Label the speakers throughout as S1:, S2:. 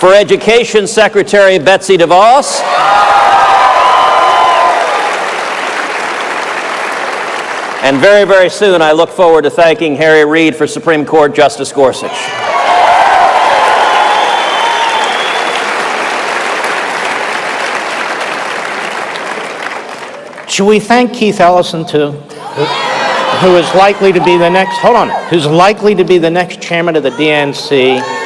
S1: For Education Secretary Betsy DeVos. And very, very soon, I look forward to thanking Harry Reid for Supreme Court Justice Gorsuch.
S2: Should we thank Keith Ellison, too, who is likely to be the next, who's likely to be the next chairman of the DNC?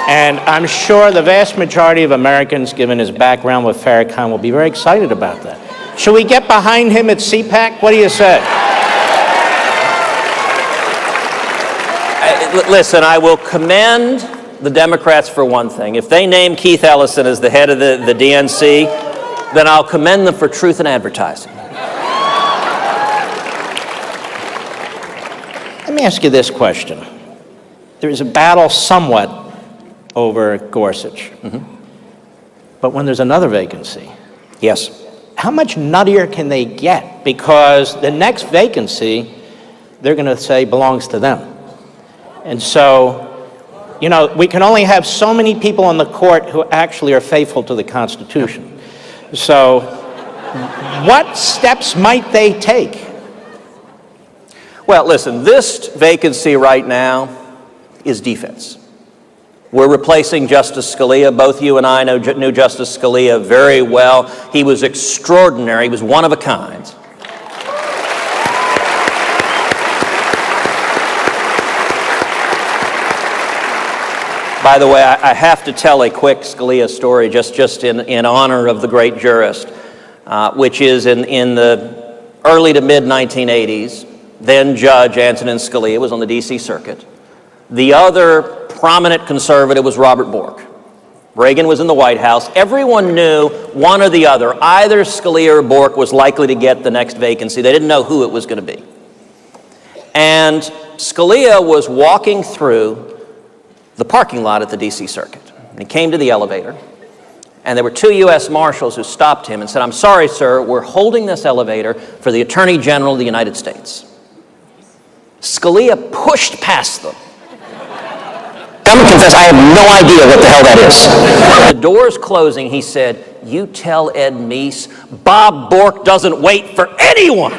S2: And I'm sure the vast majority of Americans, given his background with Farrakhan, will be very excited about that. Should we get behind him at CPAC? What do you say?
S1: Listen, I will commend the Democrats for one thing. If they name Keith Ellison as the head of the DNC, then I'll commend them for truth in advertising.
S2: Let me ask you this question. There is a battle somewhat over Gorsuch. But when there's another vacancy,
S1: yes,
S2: how much nuttier can they get? Because the next vacancy, they're going to say belongs to them. And so, you know, we can only have so many people on the court who actually are faithful to the Constitution. So what steps might they take?
S1: Well, listen, this vacancy right now is defense. We're replacing Justice Scalia. Both you and I knew Justice Scalia very well. He was extraordinary. He was one of a kind. By the way, I have to tell a quick Scalia story just in honor of the great jurist, which is in the early to mid-1980s, then Judge Antonin Scalia was on the D.C. Circuit. The other prominent conservative was Robert Bork. Reagan was in the White House. Everyone knew one or the other, either Scalia or Bork, was likely to get the next vacancy. They didn't know who it was going to be. And Scalia was walking through the parking lot at the D.C. Circuit. And he came to the elevator, and there were two U.S. Marshals who stopped him and said, "I'm sorry, sir, we're holding this elevator for the Attorney General of the United States." Scalia pushed past them.
S3: I'm going to confess, I have no idea what the hell that is.
S1: The doors closing, he said, "You tell Ed Meese, Bob Bork doesn't wait for anyone."